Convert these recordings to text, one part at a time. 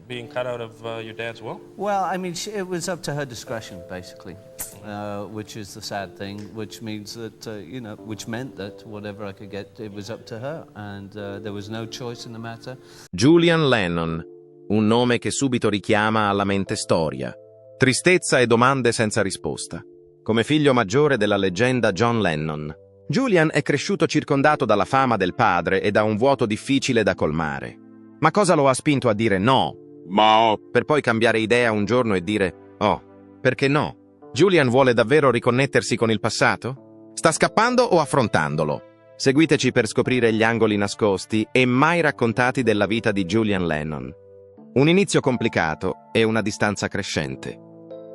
being cut out of your dad's will? Well, I mean, it was up to her discretion, basically, which is the sad thing, which means that, which meant that whatever I could get, it was up to her, and there was no choice in the matter. Julian Lennon, un nome che subito richiama alla mente storia, tristezza e domande senza risposta. Come figlio maggiore della leggenda John Lennon, Julian è cresciuto circondato dalla fama del padre e da un vuoto difficile da colmare. Ma cosa lo ha spinto a dire no? Per poi cambiare idea un giorno e dire oh, perché no? Julian vuole davvero riconnettersi con il passato? Sta scappando o affrontandolo? Seguiteci per scoprire gli angoli nascosti e mai raccontati della vita di Julian Lennon. Un inizio complicato e una distanza crescente.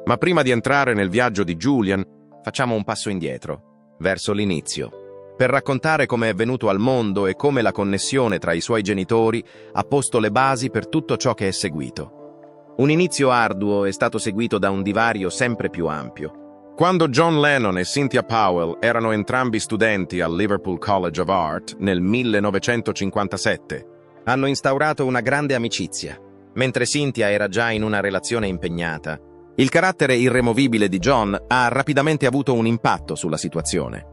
Ma prima di entrare nel viaggio di Julian, facciamo un passo indietro, verso l'inizio, per raccontare come è venuto al mondo e come la connessione tra i suoi genitori ha posto le basi per tutto ciò che è seguito. Un inizio arduo è stato seguito da un divario sempre più ampio. Quando John Lennon e Cynthia Powell erano entrambi studenti al Liverpool College of Art nel 1957, hanno instaurato una grande amicizia. Mentre Cynthia era già in una relazione impegnata, il carattere irremovibile di John ha rapidamente avuto un impatto sulla situazione.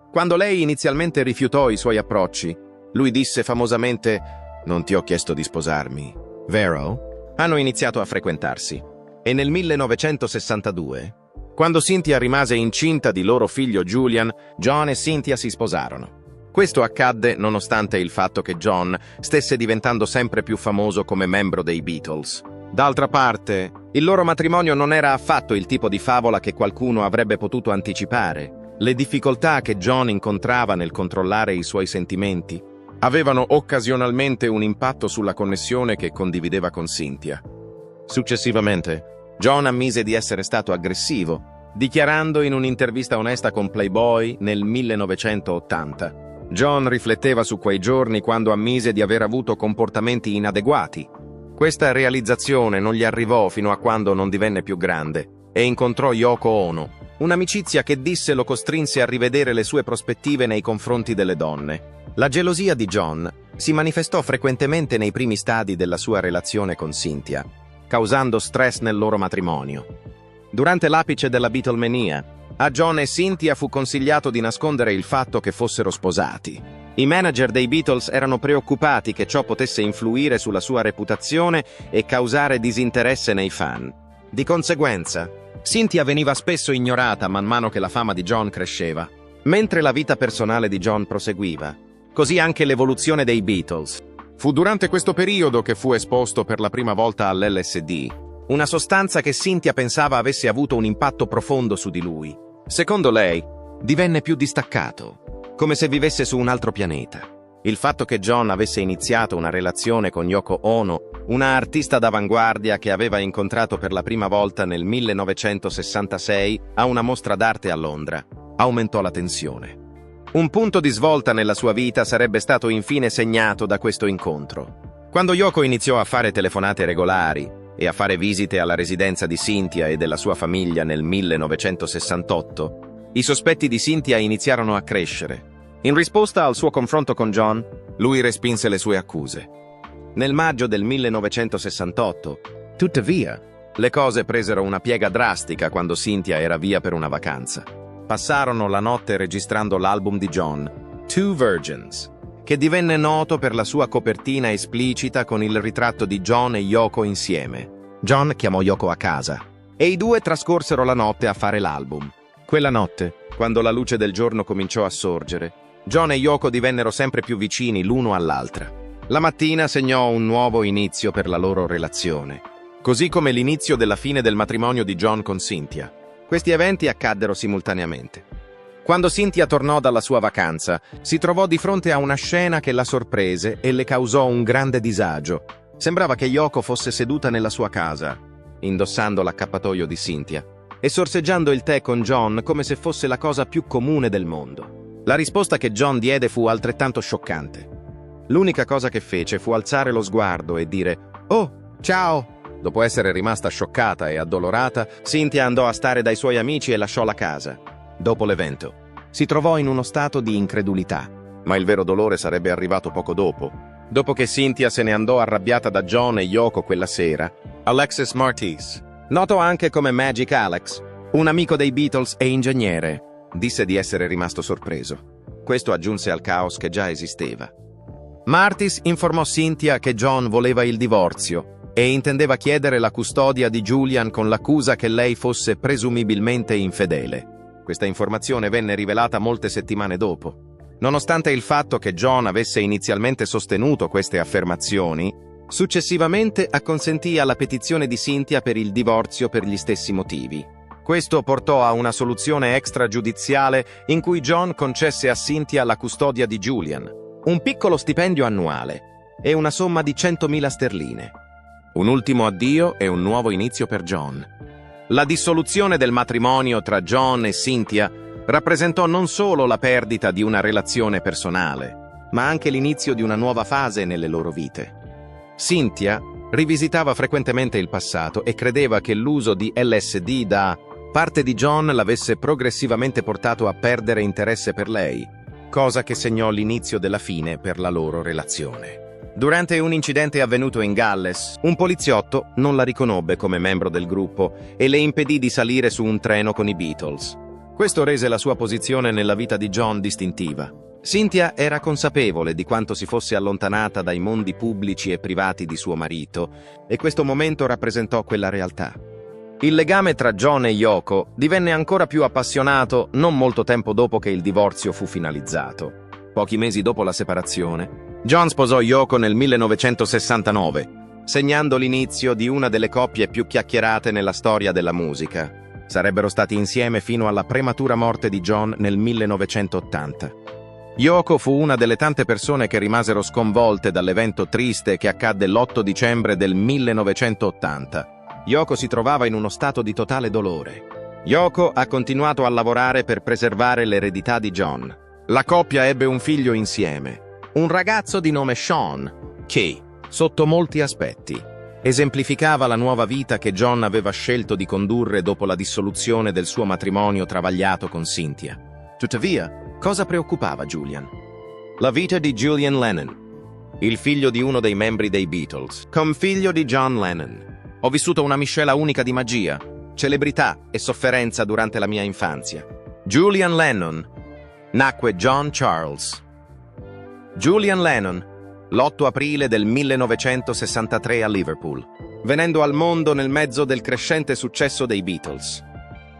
Quando lei inizialmente rifiutò i suoi approcci, lui disse famosamente «Non ti ho chiesto di sposarmi, vero?» Hanno iniziato a frequentarsi e nel 1962, quando Cynthia rimase incinta di loro figlio Julian, John e Cynthia si sposarono. Questo accadde nonostante il fatto che John stesse diventando sempre più famoso come membro dei Beatles. D'altra parte, il loro matrimonio non era affatto il tipo di favola che qualcuno avrebbe potuto anticipare. Le difficoltà che John incontrava nel controllare i suoi sentimenti avevano occasionalmente un impatto sulla connessione che condivideva con Cynthia. Successivamente, John ammise di essere stato aggressivo, dichiarando in un'intervista onesta con Playboy nel 1980. John rifletteva su quei giorni quando ammise di aver avuto comportamenti inadeguati. Questa realizzazione non gli arrivò fino a quando non divenne più grande e incontrò Yoko Ono, un'amicizia che disse lo costrinse a rivedere le sue prospettive nei confronti delle donne. La gelosia di John si manifestò frequentemente nei primi stadi della sua relazione con Cynthia, causando stress nel loro matrimonio. Durante l'apice della Beatlemania, a John e Cynthia fu consigliato di nascondere il fatto che fossero sposati. I manager dei Beatles erano preoccupati che ciò potesse influire sulla sua reputazione e causare disinteresse nei fan. Di conseguenza, Cynthia veniva spesso ignorata man mano che la fama di John cresceva. Mentre la vita personale di John proseguiva, così anche l'evoluzione dei Beatles. Fu durante questo periodo che fu esposto per la prima volta all'LSD, una sostanza che Cynthia pensava avesse avuto un impatto profondo su di lui. Secondo lei, divenne più distaccato, come se vivesse su un altro pianeta. Il fatto che John avesse iniziato una relazione con Yoko Ono, una artista d'avanguardia che aveva incontrato per la prima volta nel 1966 a una mostra d'arte a Londra, aumentò la tensione. Un punto di svolta nella sua vita sarebbe stato infine segnato da questo incontro. Quando Yoko iniziò a fare telefonate regolari e a fare visite alla residenza di Cynthia e della sua famiglia nel 1968, i sospetti di Cynthia iniziarono a crescere. In risposta al suo confronto con John, lui respinse le sue accuse. Nel maggio del 1968, tuttavia, le cose presero una piega drastica quando Cynthia era via per una vacanza. Passarono la notte registrando l'album di John, Two Virgins, che divenne noto per la sua copertina esplicita con il ritratto di John e Yoko insieme. John chiamò Yoko a casa e i due trascorsero la notte a fare l'album. Quella notte, quando la luce del giorno cominciò a sorgere, John e Yoko divennero sempre più vicini l'uno all'altra. La mattina segnò un nuovo inizio per la loro relazione, così come l'inizio della fine del matrimonio di John con Cynthia. Questi eventi accaddero simultaneamente. Quando Cynthia tornò dalla sua vacanza, si trovò di fronte a una scena che la sorprese e le causò un grande disagio. Sembrava che Yoko fosse seduta nella sua casa, indossando l'accappatoio di Cynthia, e sorseggiando il tè con John come se fosse la cosa più comune del mondo. La risposta che John diede fu altrettanto scioccante. L'unica cosa che fece fu alzare lo sguardo e dire «Oh, ciao!». Dopo essere rimasta scioccata e addolorata, Cynthia andò a stare dai suoi amici e lasciò la casa. Dopo l'evento, si trovò in uno stato di incredulità, ma il vero dolore sarebbe arrivato poco dopo, Dopo che Cynthia se ne andò arrabbiata da John e Yoko quella sera, Alexis Martis, noto anche come Magic Alex, un amico dei Beatles e ingegnere, disse di essere rimasto sorpreso. Questo aggiunse al caos che già esisteva. Martis informò Cynthia che John voleva il divorzio e intendeva chiedere la custodia di Julian con l'accusa che lei fosse presumibilmente infedele. Questa informazione venne rivelata molte settimane dopo. Nonostante il fatto che John avesse inizialmente sostenuto queste affermazioni, successivamente acconsentì alla petizione di Cynthia per il divorzio per gli stessi motivi. Questo portò a una soluzione extragiudiziale in cui John concesse a Cynthia la custodia di Julian, un piccolo stipendio annuale e una somma di 100.000 sterline. Un ultimo addio e un nuovo inizio per John. La dissoluzione del matrimonio tra John e Cynthia rappresentò non solo la perdita di una relazione personale, ma anche l'inizio di una nuova fase nelle loro vite. Cynthia rivisitava frequentemente il passato e credeva che l'uso di LSD da parte di John l'avesse progressivamente portato a perdere interesse per lei, cosa che segnò l'inizio della fine per la loro relazione. Durante un incidente avvenuto in Galles, un poliziotto non la riconobbe come membro del gruppo e le impedì di salire su un treno con i Beatles. Questo rese la sua posizione nella vita di John distintiva. Cynthia era consapevole di quanto si fosse allontanata dai mondi pubblici e privati di suo marito, e questo momento rappresentò quella realtà. Il legame tra John e Yoko divenne ancora più appassionato non molto tempo dopo che il divorzio fu finalizzato. Pochi mesi dopo la separazione, John sposò Yoko nel 1969, segnando l'inizio di una delle coppie più chiacchierate nella storia della musica. Sarebbero stati insieme fino alla prematura morte di John nel 1980. Yoko fu una delle tante persone che rimasero sconvolte dall'evento triste che accadde l'8 dicembre del 1980. Yoko si trovava in uno stato di totale dolore. Yoko ha continuato a lavorare per preservare l'eredità di John. La coppia ebbe un figlio insieme, un ragazzo di nome Sean, che, sotto molti aspetti, esemplificava la nuova vita che John aveva scelto di condurre dopo la dissoluzione del suo matrimonio travagliato con Cynthia. Tuttavia, cosa preoccupava Julian? La vita di Julian Lennon, il figlio di uno dei membri dei Beatles, come figlio di John Lennon. Ho vissuto una miscela unica di magia, celebrità e sofferenza durante la mia infanzia. Julian Lennon nacque John Charles. Julian Lennon l'8 aprile del 1963 a Liverpool, venendo al mondo nel mezzo del crescente successo dei Beatles.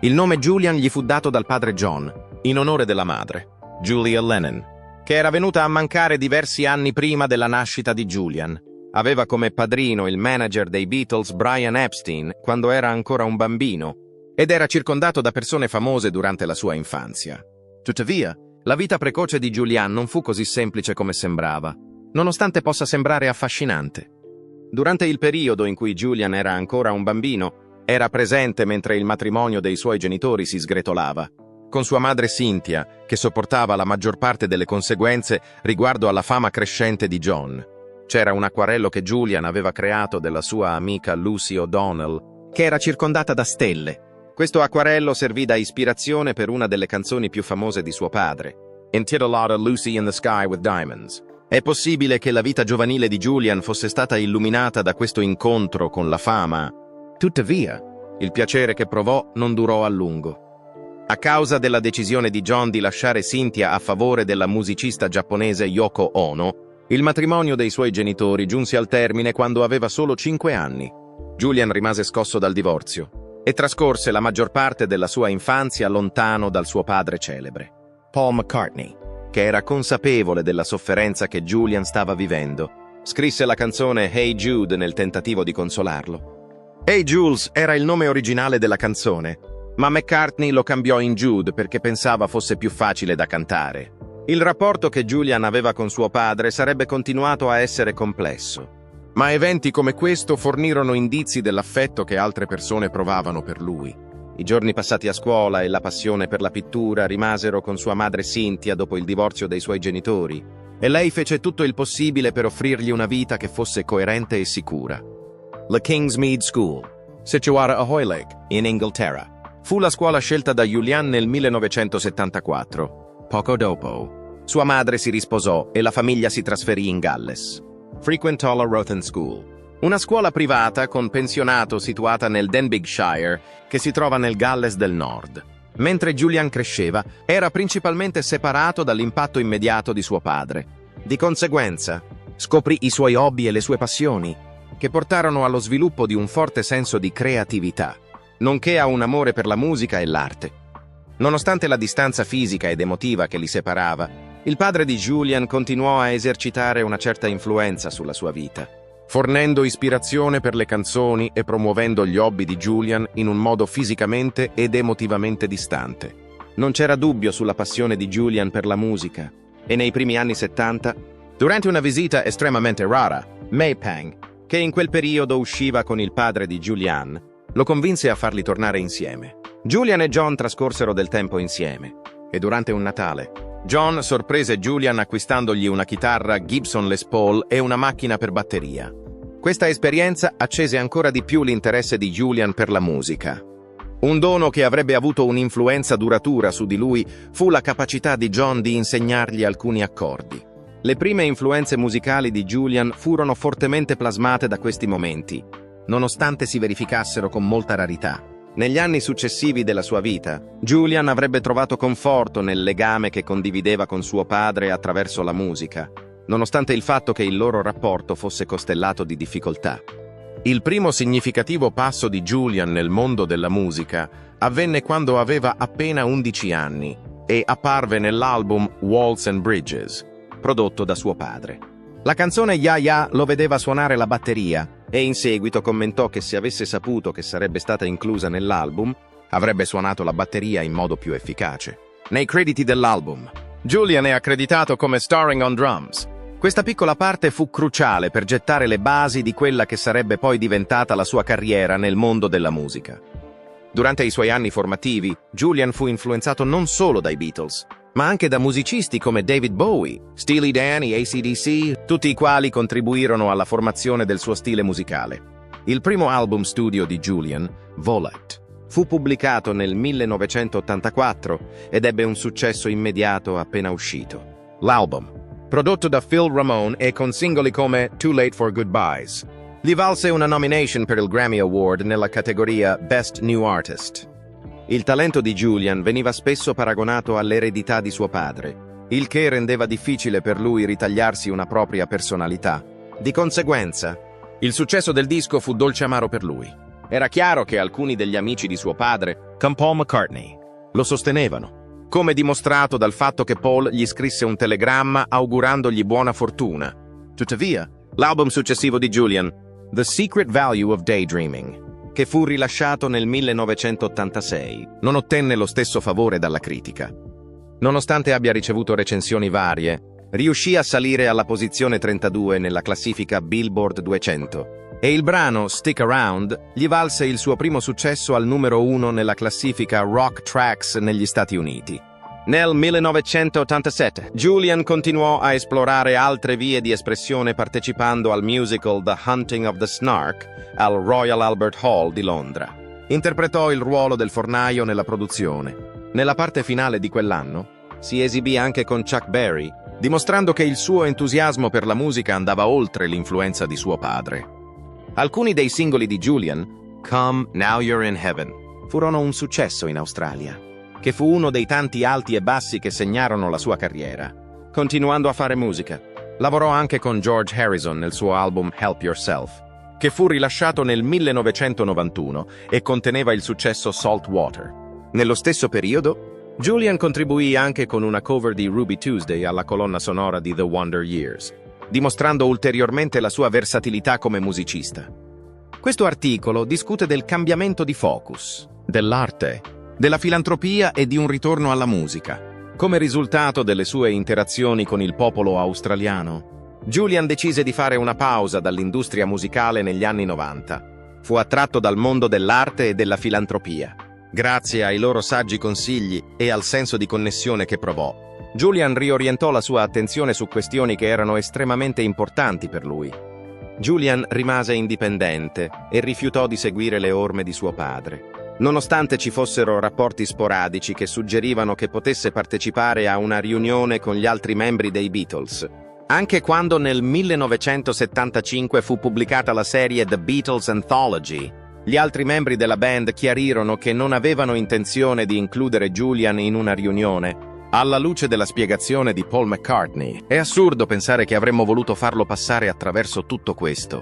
Il nome Julian gli fu dato dal padre John, in onore della madre, Julia Lennon, che era venuta a mancare diversi anni prima della nascita di Julian. Aveva come padrino il manager dei Beatles Brian Epstein quando era ancora un bambino ed era circondato da persone famose durante la sua infanzia. Tuttavia, la vita precoce di Julian non fu così semplice come sembrava, nonostante possa sembrare affascinante. Durante il periodo in cui Julian era ancora un bambino, era presente mentre il matrimonio dei suoi genitori si sgretolava, con sua madre Cynthia, che sopportava la maggior parte delle conseguenze riguardo alla fama crescente di John. C'era un acquarello che Julian aveva creato della sua amica Lucy O'Donnell, che era circondata da stelle. Questo acquarello servì da ispirazione per una delle canzoni più famose di suo padre, intitolata Lucy in the Sky with Diamonds. È possibile che la vita giovanile di Julian fosse stata illuminata da questo incontro con la fama. Tuttavia, il piacere che provò non durò a lungo. A causa della decisione di John di lasciare Cynthia a favore della musicista giapponese Yoko Ono, il matrimonio dei suoi genitori giunse al termine quando aveva solo 5 anni. Julian rimase scosso dal divorzio e trascorse la maggior parte della sua infanzia lontano dal suo padre celebre, Paul McCartney, che era consapevole della sofferenza che Julian stava vivendo. Scrisse la canzone Hey Jude nel tentativo di consolarlo. Hey Jules era il nome originale della canzone, ma McCartney lo cambiò in Jude perché pensava fosse più facile da cantare. Il rapporto che Julian aveva con suo padre sarebbe continuato a essere complesso, ma eventi come questo fornirono indizi dell'affetto che altre persone provavano per lui. I giorni passati a scuola e la passione per la pittura rimasero con sua madre Cynthia dopo il divorzio dei suoi genitori, e lei fece tutto il possibile per offrirgli una vita che fosse coerente e sicura. La Kingsmead School, situata a Hoylake, in Inghilterra, fu la scuola scelta da Julian nel 1974. Poco dopo, sua madre si risposò e la famiglia si trasferì in Galles. frequentò la Rothen School, una scuola privata con pensionato situata nel Denbighshire che si trova nel Galles del Nord. Mentre Julian cresceva, era principalmente separato dall'impatto immediato di suo padre. Di conseguenza, scoprì i suoi hobby e le sue passioni, che portarono allo sviluppo di un forte senso di creatività, nonché a un amore per la musica e l'arte. Nonostante la distanza fisica ed emotiva che li separava, il padre di Julian continuò a esercitare una certa influenza sulla sua vita, fornendo ispirazione per le canzoni e promuovendo gli hobby di Julian in un modo fisicamente ed emotivamente distante. Non c'era dubbio sulla passione di Julian per la musica, e nei primi anni 70, durante una visita estremamente rara, May Pang, che in quel periodo usciva con il padre di Julian, lo convinse a farli tornare insieme. Julian e John trascorsero del tempo insieme, e durante un Natale, John sorprese Julian acquistandogli una chitarra Gibson Les Paul e una macchina per batteria. Questa esperienza accese ancora di più l'interesse di Julian per la musica. Un dono che avrebbe avuto un'influenza duratura su di lui fu la capacità di John di insegnargli alcuni accordi. Le prime influenze musicali di Julian furono fortemente plasmate da questi momenti, nonostante si verificassero con molta rarità. Negli anni successivi della sua vita, Julian avrebbe trovato conforto nel legame che condivideva con suo padre attraverso la musica, nonostante il fatto che il loro rapporto fosse costellato di difficoltà. Il primo significativo passo di Julian nel mondo della musica avvenne quando aveva appena 11 anni e apparve nell'album Walls and Bridges, prodotto da suo padre. La canzone Ya Ya lo vedeva suonare la batteria e in seguito commentò che se avesse saputo che sarebbe stata inclusa nell'album, avrebbe suonato la batteria in modo più efficace. Nei crediti dell'album, Julian è accreditato come starring on drums. Questa piccola parte fu cruciale per gettare le basi di quella che sarebbe poi diventata la sua carriera nel mondo della musica. Durante i suoi anni formativi, Julian fu influenzato non solo dai Beatles, ma anche da musicisti come David Bowie, Steely Dan e AC/DC, tutti i quali contribuirono alla formazione del suo stile musicale. Il primo album studio di Julian, Volat, fu pubblicato nel 1984 ed ebbe un successo immediato appena uscito. L'album, prodotto da Phil Ramone e con singoli come Too Late for Goodbyes, gli valse una nomination per il Grammy Award nella categoria Best New Artist. Il talento di Julian veniva spesso paragonato all'eredità di suo padre, il che rendeva difficile per lui ritagliarsi una propria personalità. Di conseguenza, il successo del disco fu dolce amaro per lui. Era chiaro che alcuni degli amici di suo padre, come Paul McCartney, lo sostenevano, come dimostrato dal fatto che Paul gli scrisse un telegramma augurandogli buona fortuna. Tuttavia, l'album successivo di Julian, The Secret Value of Daydreaming, che fu rilasciato nel 1986, non ottenne lo stesso favore dalla critica. Nonostante abbia ricevuto recensioni varie, riuscì a salire alla posizione 32 nella classifica Billboard 200 e il brano Stick Around gli valse il suo primo successo al numero 1 nella classifica Rock Tracks negli Stati Uniti. Nel 1987, Julian continuò a esplorare altre vie di espressione partecipando al musical The Hunting of the Snark al Royal Albert Hall di Londra. Interpretò il ruolo del fornaio nella produzione. Nella parte finale di quell'anno, si esibì anche con Chuck Berry, dimostrando che il suo entusiasmo per la musica andava oltre l'influenza di suo padre. Alcuni dei singoli di Julian, Come Now You're in Heaven, furono un successo in Australia, che fu uno dei tanti alti e bassi che segnarono la sua carriera. Continuando a fare musica, lavorò anche con George Harrison nel suo album Help Yourself, che fu rilasciato nel 1991 e conteneva il successo Salt Water. Nello stesso periodo, Julian contribuì anche con una cover di Ruby Tuesday alla colonna sonora di The Wonder Years, dimostrando ulteriormente la sua versatilità come musicista. Questo articolo discute del cambiamento di focus, dell'arte, della filantropia e di un ritorno alla musica. Come risultato delle sue interazioni con il popolo australiano, Julian decise di fare una pausa dall'industria musicale negli anni 90. Fu attratto dal mondo dell'arte e della filantropia. Grazie ai loro saggi consigli e al senso di connessione che provò, Julian riorientò la sua attenzione su questioni che erano estremamente importanti per lui. Julian rimase indipendente e rifiutò di seguire le orme di suo padre. Nonostante ci fossero rapporti sporadici che suggerivano che potesse partecipare a una riunione con gli altri membri dei Beatles, Anche quando nel 1975 fu pubblicata la serie The Beatles Anthology, gli altri membri della band chiarirono che non avevano intenzione di includere Julian in una riunione. Alla luce della spiegazione di Paul McCartney, è assurdo pensare che avremmo voluto farlo passare attraverso tutto questo.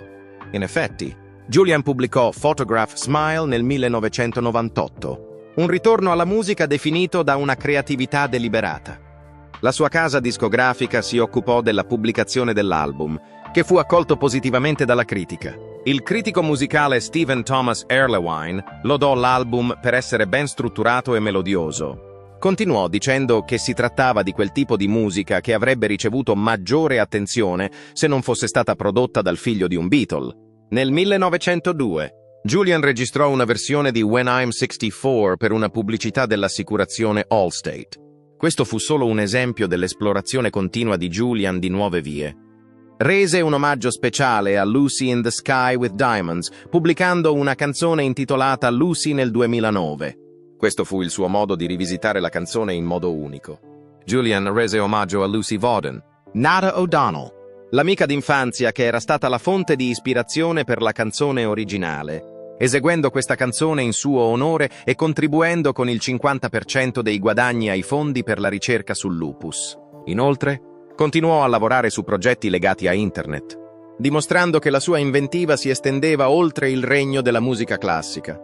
In effetti, Julian pubblicò Photograph Smile nel 1998, un ritorno alla musica definito da una creatività deliberata. La sua casa discografica si occupò della pubblicazione dell'album, che fu accolto positivamente dalla critica. Il critico musicale Stephen Thomas Erlewine lodò l'album per essere ben strutturato e melodioso. Continuò dicendo che si trattava di quel tipo di musica che avrebbe ricevuto maggiore attenzione se non fosse stata prodotta dal figlio di un Beatle. Nel 1902, Julian registrò una versione di When I'm 64 per una pubblicità dell'assicurazione Allstate. Questo fu solo un esempio dell'esplorazione continua di Julian di nuove vie. Rese un omaggio speciale a Lucy in the Sky with Diamonds, pubblicando una canzone intitolata Lucy nel 2009. Questo fu il suo modo di rivisitare la canzone in modo unico. Julian rese omaggio a Lucy Vaughan, Nada O'Donnell, l'amica d'infanzia che era stata la fonte di ispirazione per la canzone originale, eseguendo questa canzone in suo onore e contribuendo con il 50% dei guadagni ai fondi per la ricerca sul lupus. Inoltre, continuò a lavorare su progetti legati a Internet, dimostrando che la sua inventiva si estendeva oltre il regno della musica classica.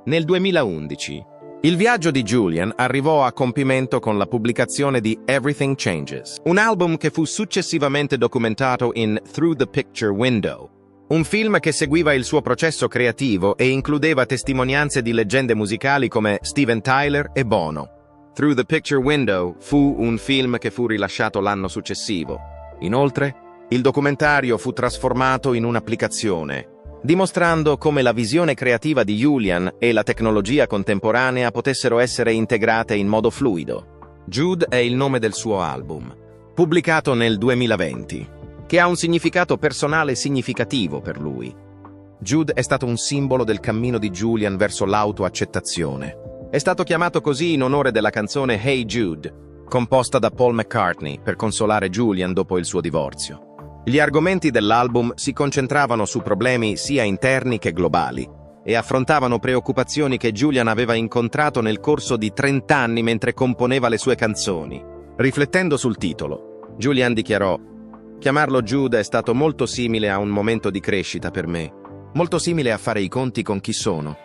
Nel 2011, il viaggio di Julian arrivò a compimento con la pubblicazione di Everything Changes, un album che fu successivamente documentato in Through the Picture Window, un film che seguiva il suo processo creativo e includeva testimonianze di leggende musicali come Steven Tyler e Bono. Through the Picture Window fu un film che fu rilasciato l'anno successivo. Inoltre, il documentario fu trasformato in un'applicazione, dimostrando come la visione creativa di Julian e la tecnologia contemporanea potessero essere integrate in modo fluido. Jude è il nome del suo album, pubblicato nel 2020, che ha un significato personale significativo per lui. Jude è stato un simbolo del cammino di Julian verso l'autoaccettazione. È stato chiamato così in onore della canzone Hey Jude, composta da Paul McCartney per consolare Julian dopo il suo divorzio. Gli argomenti dell'album si concentravano su problemi sia interni che globali e affrontavano preoccupazioni che Julian aveva incontrato nel corso di 30 anni mentre componeva le sue canzoni. Riflettendo sul titolo, Julian dichiarò: «Chiamarlo Jude è stato molto simile a un momento di crescita per me, molto simile a fare i conti con chi sono».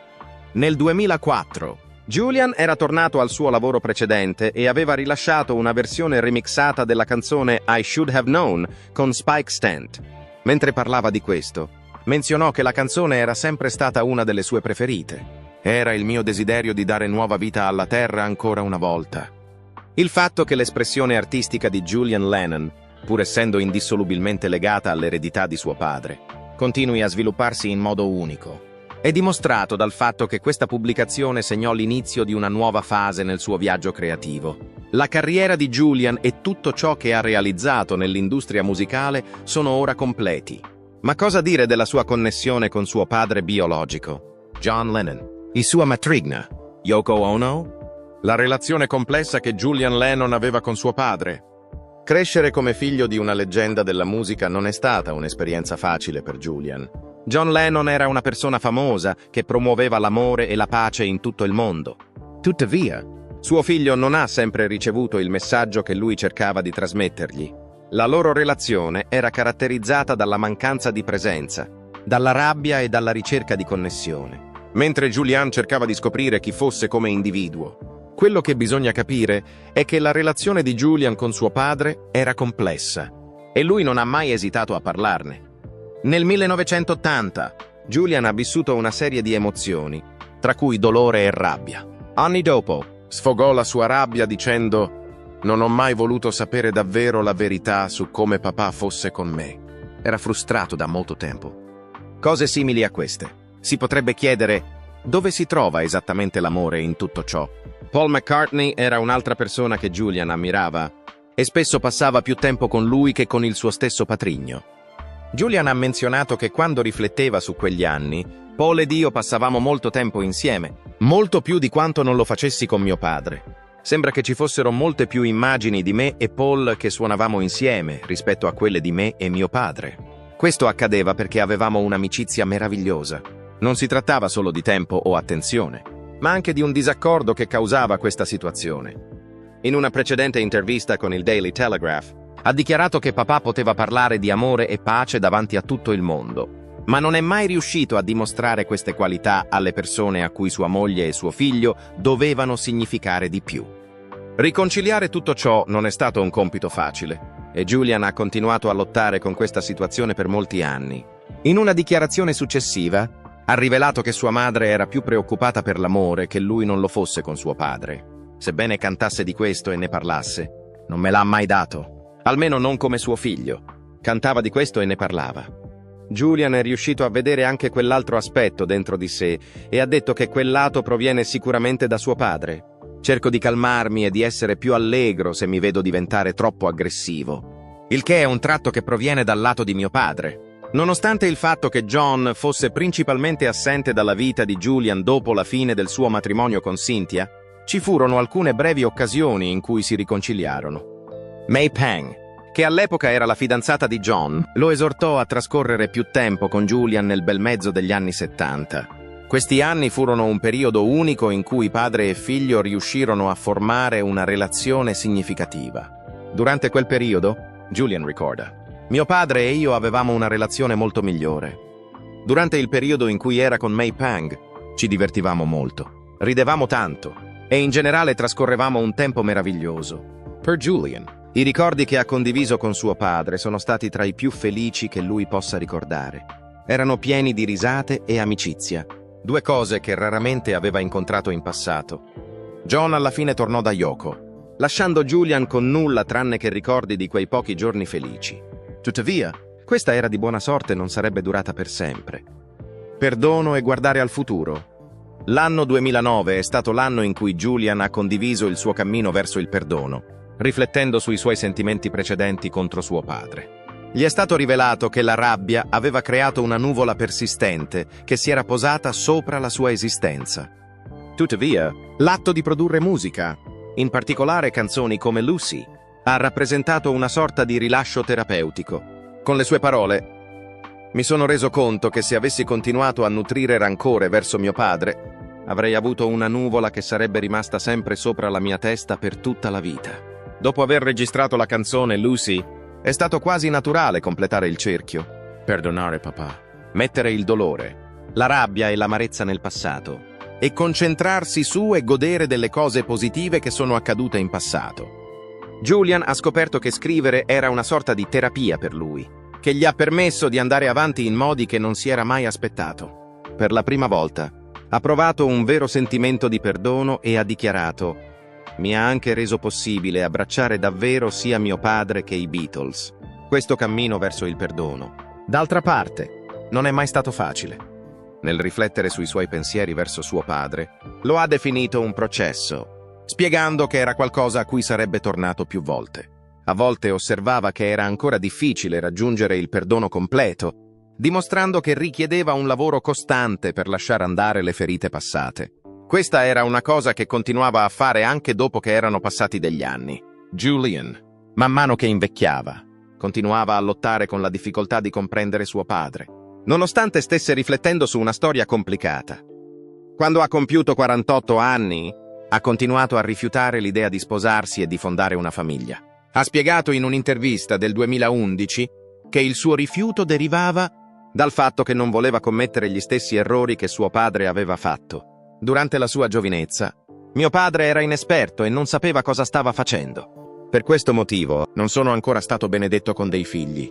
Nel 2004, Julian era tornato al suo lavoro precedente e aveva rilasciato una versione remixata della canzone I Should Have Known con Spike Stant. Mentre parlava di questo, menzionò che la canzone era sempre stata una delle sue preferite. Era il mio desiderio di dare nuova vita alla terra ancora una volta. Il fatto che l'espressione artistica di Julian Lennon, pur essendo indissolubilmente legata all'eredità di suo padre, continui a svilupparsi in modo unico, è dimostrato dal fatto che questa pubblicazione segnò l'inizio di una nuova fase nel suo viaggio creativo. La carriera di Julian e tutto ciò che ha realizzato nell'industria musicale sono ora completi. Ma cosa dire della sua connessione con suo padre biologico, John Lennon, e sua matrigna, Yoko Ono? La relazione complessa che Julian Lennon aveva con suo padre. Crescere come figlio di una leggenda della musica non è stata un'esperienza facile per Julian. John Lennon era una persona famosa che promuoveva l'amore e la pace in tutto il mondo. Tuttavia, suo figlio non ha sempre ricevuto il messaggio che lui cercava di trasmettergli. La loro relazione era caratterizzata dalla mancanza di presenza, dalla rabbia e dalla ricerca di connessione. Mentre Julian cercava di scoprire chi fosse come individuo, quello che bisogna capire è che la relazione di Julian con suo padre era complessa e lui non ha mai esitato a parlarne. Nel 1980, Julian ha vissuto una serie di emozioni, tra cui dolore e rabbia. Anni dopo, sfogò la sua rabbia dicendo: «Non ho mai voluto sapere davvero la verità su come papà fosse con me». Era frustrato da molto tempo. Cose simili a queste. Si potrebbe chiedere: dove si trova esattamente l'amore in tutto ciò? Paul McCartney era un'altra persona che Julian ammirava e spesso passava più tempo con lui che con il suo stesso patrigno. Julian ha menzionato che quando rifletteva su quegli anni, Paul ed io passavamo molto tempo insieme, molto più di quanto non lo facessi con mio padre. Sembra che ci fossero molte più immagini di me e Paul che suonavamo insieme rispetto a quelle di me e mio padre. Questo accadeva perché avevamo un'amicizia meravigliosa. Non si trattava solo di tempo o attenzione, ma anche di un disaccordo che causava questa situazione. In una precedente intervista con il Daily Telegraph, ha dichiarato che papà poteva parlare di amore e pace davanti a tutto il mondo, ma non è mai riuscito a dimostrare queste qualità alle persone a cui sua moglie e suo figlio dovevano significare di più. Riconciliare tutto ciò non è stato un compito facile, e Julian ha continuato a lottare con questa situazione per molti anni. In una dichiarazione successiva, ha rivelato che sua madre era più preoccupata per l'amore che lui non lo fosse con suo padre. Sebbene cantasse di questo e ne parlasse, non me l'ha mai dato, almeno non come suo figlio. Cantava di questo e ne parlava. Julian è riuscito a vedere anche quell'altro aspetto dentro di sé e ha detto che quel lato proviene sicuramente da suo padre. Cerco di calmarmi e di essere più allegro se mi vedo diventare troppo aggressivo, il che è un tratto che proviene dal lato di mio padre. Nonostante il fatto che John fosse principalmente assente dalla vita di Julian dopo la fine del suo matrimonio con Cynthia, ci furono alcune brevi occasioni in cui si riconciliarono. May Pang, che all'epoca era la fidanzata di John, lo esortò a trascorrere più tempo con Julian nel bel mezzo degli anni 70. Questi anni furono un periodo unico in cui padre e figlio riuscirono a formare una relazione significativa. Durante quel periodo, Julian ricorda, mio padre e io avevamo una relazione molto migliore. Durante il periodo in cui era con May Pang, ci divertivamo molto, ridevamo tanto e in generale trascorrevamo un tempo meraviglioso. Per Julian, i ricordi che ha condiviso con suo padre sono stati tra i più felici che lui possa ricordare. Erano pieni di risate e amicizia, due cose che raramente aveva incontrato in passato. John alla fine tornò da Yoko, lasciando Julian con nulla tranne che ricordi di quei pochi giorni felici. Tuttavia, questa era di buona sorte non sarebbe durata per sempre. Perdono e guardare al futuro. L'anno 2009 è stato l'anno in cui Julian ha condiviso il suo cammino verso il perdono, riflettendo sui suoi sentimenti precedenti contro suo padre. Gli è stato rivelato che la rabbia aveva creato una nuvola persistente che si era posata sopra la sua esistenza. Tuttavia, l'atto di produrre musica, in particolare canzoni come Lucy, ha rappresentato una sorta di rilascio terapeutico. Con le sue parole, mi sono reso conto che se avessi continuato a nutrire rancore verso mio padre, avrei avuto una nuvola che sarebbe rimasta sempre sopra la mia testa per tutta la vita. Dopo aver registrato la canzone Lucy, è stato quasi naturale completare il cerchio. Perdonare papà, mettere il dolore, la rabbia e l'amarezza nel passato e concentrarsi su e godere delle cose positive che sono accadute in passato. Julian ha scoperto che scrivere era una sorta di terapia per lui, che gli ha permesso di andare avanti in modi che non si era mai aspettato. Per la prima volta ha provato un vero sentimento di perdono e ha dichiarato: mi ha anche reso possibile abbracciare davvero sia mio padre che i Beatles. Questo cammino verso il perdono, d'altra parte, non è mai stato facile. Nel riflettere sui suoi pensieri verso suo padre, lo ha definito un processo, spiegando che era qualcosa a cui sarebbe tornato più volte. A volte osservava che era ancora difficile raggiungere il perdono completo, dimostrando che richiedeva un lavoro costante per lasciare andare le ferite passate. Questa era una cosa che continuava a fare anche dopo che erano passati degli anni. Julian, man mano che invecchiava, continuava a lottare con la difficoltà di comprendere suo padre, nonostante stesse riflettendo su una storia complicata. Quando ha compiuto 48 anni, ha continuato a rifiutare l'idea di sposarsi e di fondare una famiglia. Ha spiegato in un'intervista del 2011 che il suo rifiuto derivava dal fatto che non voleva commettere gli stessi errori che suo padre aveva fatto. Durante la sua giovinezza, mio padre era inesperto e non sapeva cosa stava facendo. Per questo motivo, non sono ancora stato benedetto con dei figli.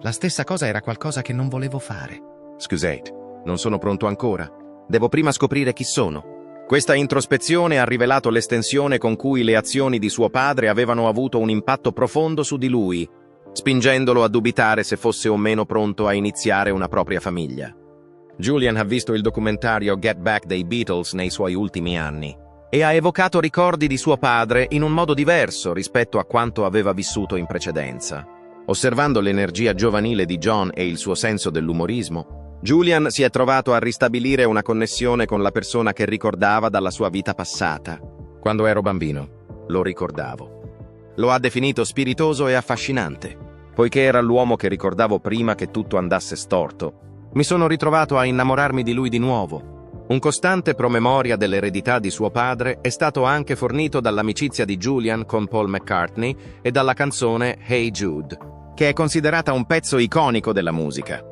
La stessa cosa era qualcosa che non volevo fare. Scusate, non sono pronto ancora. Devo prima scoprire chi sono. Questa introspezione ha rivelato l'estensione con cui le azioni di suo padre avevano avuto un impatto profondo su di lui, spingendolo a dubitare se fosse o meno pronto a iniziare una propria famiglia. Julian ha visto il documentario Get Back dei Beatles nei suoi ultimi anni e ha evocato ricordi di suo padre in un modo diverso rispetto a quanto aveva vissuto in precedenza. Osservando l'energia giovanile di John e il suo senso dell'umorismo, Julian si è trovato a ristabilire una connessione con la persona che ricordava dalla sua vita passata. Quando ero bambino, lo ricordavo. Lo ha definito spiritoso e affascinante. Poiché era l'uomo che ricordavo prima che tutto andasse storto, mi sono ritrovato a innamorarmi di lui di nuovo. Un costante promemoria dell'eredità di suo padre è stato anche fornito dall'amicizia di Julian con Paul McCartney e dalla canzone Hey Jude, che è considerata un pezzo iconico della musica.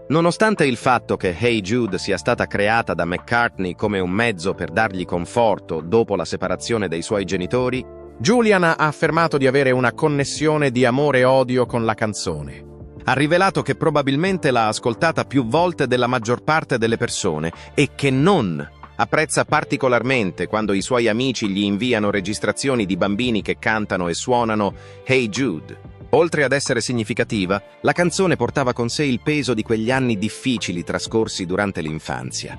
Nonostante il fatto che Hey Jude sia stata creata da McCartney come un mezzo per dargli conforto dopo la separazione dei suoi genitori, Julian ha affermato di avere una connessione di amore e odio con la canzone. Ha rivelato che probabilmente l'ha ascoltata più volte della maggior parte delle persone e che non apprezza particolarmente quando i suoi amici gli inviano registrazioni di bambini che cantano e suonano Hey Jude. Oltre ad essere significativa, la canzone portava con sé il peso di quegli anni difficili trascorsi durante l'infanzia.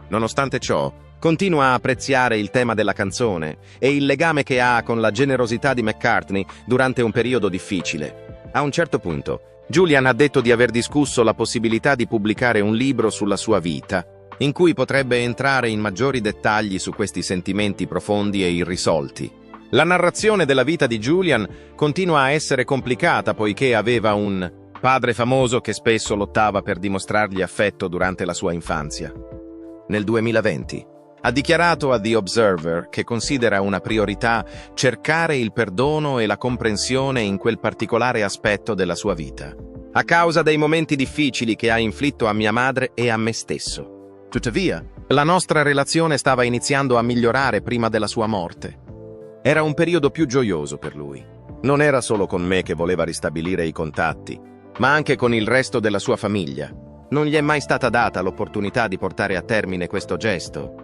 Nonostante ciò, continua a apprezzare il tema della canzone e il legame che ha con la generosità di McCartney durante un periodo difficile. A un certo punto, Julian ha detto di aver discusso la possibilità di pubblicare un libro sulla sua vita, in cui potrebbe entrare in maggiori dettagli su questi sentimenti profondi e irrisolti. La narrazione della vita di Julian continua a essere complicata poiché aveva un padre famoso che spesso lottava per dimostrargli affetto durante la sua infanzia. Nel 2020 ha dichiarato a The Observer che considera una priorità cercare il perdono e la comprensione in quel particolare aspetto della sua vita, a causa dei momenti difficili che ha inflitto a mia madre e a me stesso. Tuttavia, la nostra relazione stava iniziando a migliorare prima della sua morte. Era un periodo più gioioso per lui. Non era solo con me che voleva ristabilire i contatti, ma anche con il resto della sua famiglia. Non gli è mai stata data l'opportunità di portare a termine questo gesto.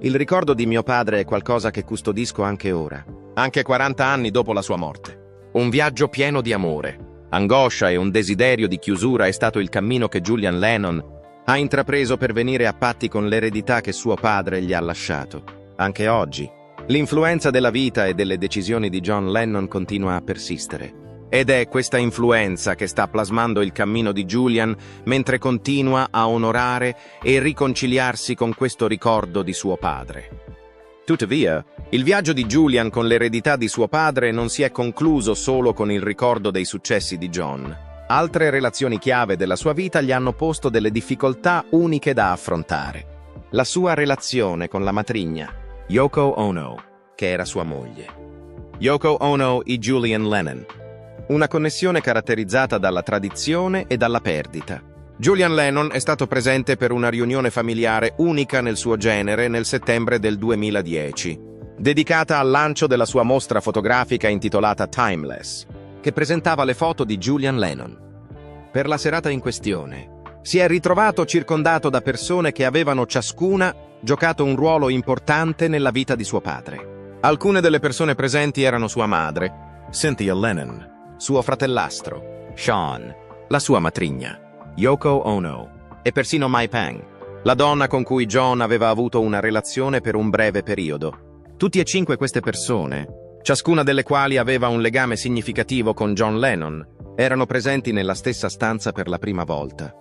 Il ricordo di mio padre è qualcosa che custodisco anche ora, anche 40 anni dopo la sua morte. Un viaggio pieno di amore, angoscia e un desiderio di chiusura è stato il cammino che Julian Lennon ha intrapreso per venire a patti con l'eredità che suo padre gli ha lasciato. Anche oggi, l'influenza della vita e delle decisioni di John Lennon continua a persistere. Ed è questa influenza che sta plasmando il cammino di Julian mentre continua a onorare e riconciliarsi con questo ricordo di suo padre. Tuttavia, il viaggio di Julian con l'eredità di suo padre non si è concluso solo con il ricordo dei successi di John. Altre relazioni chiave della sua vita gli hanno posto delle difficoltà uniche da affrontare. La sua relazione con la matrigna, Yoko Ono, che era sua moglie. Yoko Ono e Julian Lennon. Una connessione caratterizzata dalla tradizione e dalla perdita. Julian Lennon è stato presente per una riunione familiare unica nel suo genere nel settembre del 2010, dedicata al lancio della sua mostra fotografica intitolata Timeless, che presentava le foto di Julian Lennon. Per la serata in questione, si è ritrovato circondato da persone che avevano ciascuna giocato un ruolo importante nella vita di suo padre. Alcune delle persone presenti erano sua madre, Cynthia Lennon, suo fratellastro, Sean, la sua matrigna, Yoko Ono, e persino Mai Pang, la donna con cui John aveva avuto una relazione per un breve periodo. Tutti e 5 queste persone, ciascuna delle quali aveva un legame significativo con John Lennon, erano presenti nella stessa stanza per la prima volta.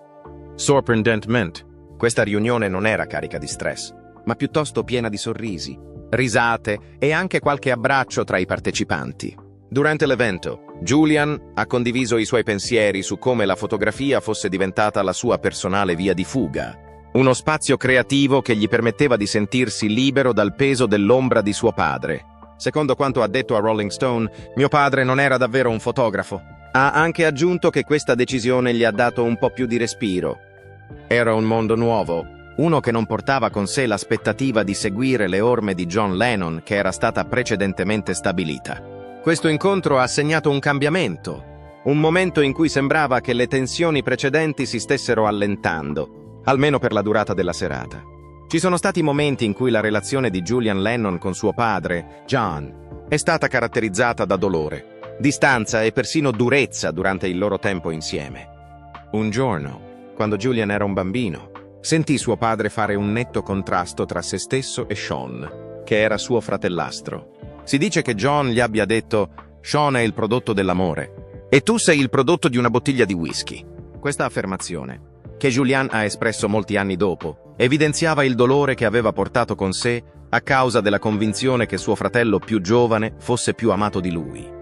Sorprendentemente, questa riunione non era carica di stress, ma piuttosto piena di sorrisi, risate e anche qualche abbraccio tra i partecipanti. Durante l'evento, Julian ha condiviso i suoi pensieri su come la fotografia fosse diventata la sua personale via di fuga, uno spazio creativo che gli permetteva di sentirsi libero dal peso dell'ombra di suo padre. Secondo quanto ha detto a Rolling Stone, mio padre non era davvero un fotografo. Ha anche aggiunto che questa decisione gli ha dato un po' più di respiro. Era un mondo nuovo, uno che non portava con sé l'aspettativa di seguire le orme di John Lennon che era stata precedentemente stabilita. Questo incontro ha segnato un cambiamento, un momento in cui sembrava che le tensioni precedenti si stessero allentando, almeno per la durata della serata. Ci sono stati momenti in cui la relazione di Julian Lennon con suo padre, John, è stata caratterizzata da dolore, distanza e persino durezza durante il loro tempo insieme. Un giorno, quando Julian era un bambino, sentì suo padre fare un netto contrasto tra se stesso e Sean, che era suo fratellastro. Si dice che John gli abbia detto: Sean è il prodotto dell'amore e tu sei il prodotto di una bottiglia di whisky. Questa affermazione, che Julian ha espresso molti anni dopo, evidenziava il dolore che aveva portato con sé a causa della convinzione che suo fratello più giovane fosse più amato di lui.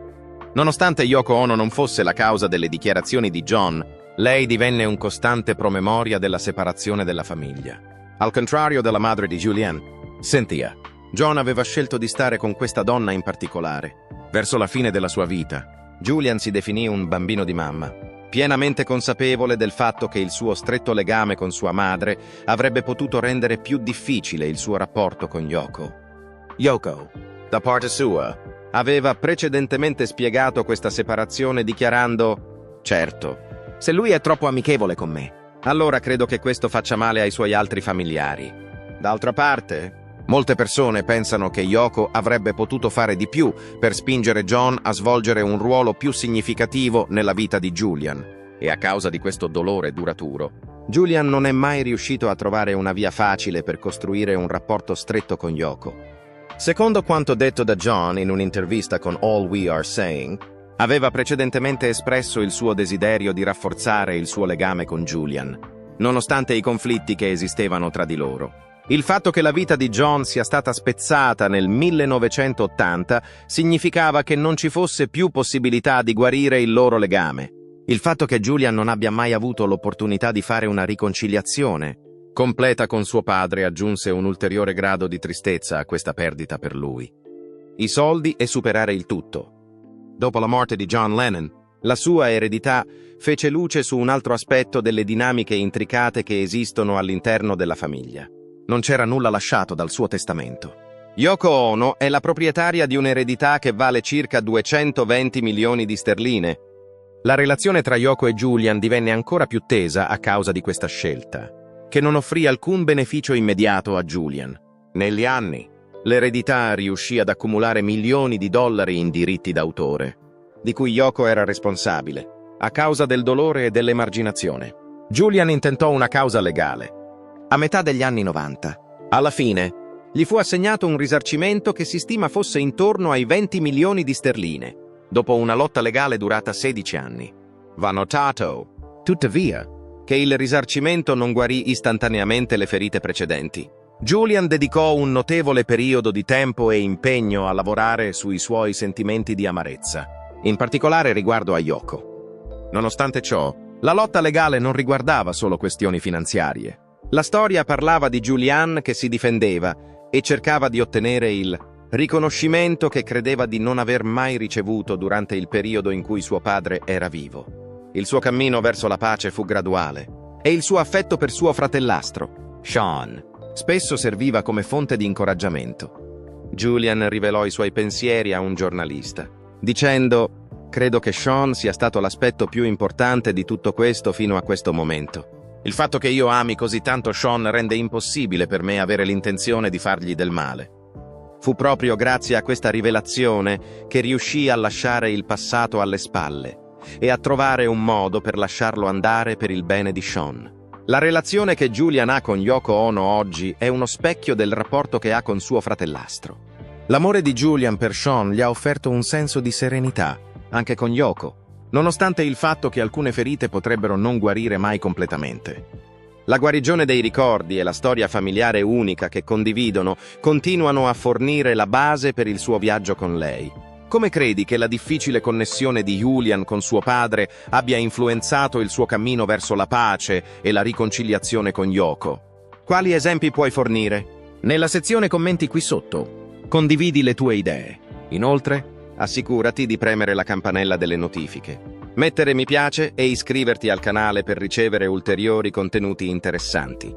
Nonostante Yoko Ono non fosse la causa delle dichiarazioni di John, lei divenne un costante promemoria della separazione della famiglia. Al contrario della madre di Julian, Cynthia, John aveva scelto di stare con questa donna in particolare. Verso la fine della sua vita, Julian si definì un bambino di mamma, pienamente consapevole del fatto che il suo stretto legame con sua madre avrebbe potuto rendere più difficile il suo rapporto con Yoko. Yoko, da parte sua, aveva precedentemente spiegato questa separazione dichiarando: «Certo, se lui è troppo amichevole con me, allora credo che questo faccia male ai suoi altri familiari. D'altra parte, molte persone pensano che Yoko avrebbe potuto fare di più per spingere John a svolgere un ruolo più significativo nella vita di Julian, e a causa di questo dolore duraturo, Julian non è mai riuscito a trovare una via facile per costruire un rapporto stretto con Yoko». Secondo quanto detto da John in un'intervista con All We Are Saying, aveva precedentemente espresso il suo desiderio di rafforzare il suo legame con Julian, nonostante i conflitti che esistevano tra di loro. Il fatto che la vita di John sia stata spezzata nel 1980 significava che non ci fosse più possibilità di guarire il loro legame. Il fatto che Julian non abbia mai avuto l'opportunità di fare una riconciliazione completa con suo padre aggiunse un ulteriore grado di tristezza a questa perdita per lui. I soldi e superare il tutto. Dopo la morte di John Lennon, la sua eredità fece luce su un altro aspetto delle dinamiche intricate che esistono all'interno della famiglia. Non c'era nulla lasciato dal suo testamento. Yoko Ono è la proprietaria di un'eredità che vale circa 220 milioni di sterline. La relazione tra Yoko e Julian divenne ancora più tesa a causa di questa scelta, che non offrì alcun beneficio immediato a Julian. Negli anni, l'eredità riuscì ad accumulare milioni di dollari in diritti d'autore, di cui Yoko era responsabile, a causa del dolore e dell'emarginazione. Julian intentò una causa legale. A metà degli anni 90, alla fine, gli fu assegnato un risarcimento che si stima fosse intorno ai 20 milioni di sterline, dopo una lotta legale durata 16 anni. Va notato, tuttavia, che il risarcimento non guarì istantaneamente le ferite precedenti. Julian dedicò un notevole periodo di tempo e impegno a lavorare sui suoi sentimenti di amarezza, in particolare riguardo a Yoko. Nonostante ciò, la lotta legale non riguardava solo questioni finanziarie. La storia parlava di Julian che si difendeva e cercava di ottenere il riconoscimento che credeva di non aver mai ricevuto durante il periodo in cui suo padre era vivo. Il suo cammino verso la pace fu graduale, e il suo affetto per suo fratellastro, Sean, spesso serviva come fonte di incoraggiamento. Julian rivelò i suoi pensieri a un giornalista, dicendo: «Credo che Sean sia stato l'aspetto più importante di tutto questo fino a questo momento. Il fatto che io ami così tanto Sean rende impossibile per me avere l'intenzione di fargli del male. Fu proprio grazie a questa rivelazione che riuscì a lasciare il passato alle spalle e a trovare un modo per lasciarlo andare per il bene di Sean». La relazione che Julian ha con Yoko Ono oggi è uno specchio del rapporto che ha con suo fratellastro. L'amore di Julian per Sean gli ha offerto un senso di serenità, anche con Yoko, nonostante il fatto che alcune ferite potrebbero non guarire mai completamente. La guarigione dei ricordi e la storia familiare unica che condividono continuano a fornire la base per il suo viaggio con lei. Come credi che la difficile connessione di Julian con suo padre abbia influenzato il suo cammino verso la pace e la riconciliazione con Yoko? Quali esempi puoi fornire? Nella sezione commenti qui sotto, condividi le tue idee. Inoltre, assicurati di premere la campanella delle notifiche, mettere mi piace e iscriverti al canale per ricevere ulteriori contenuti interessanti.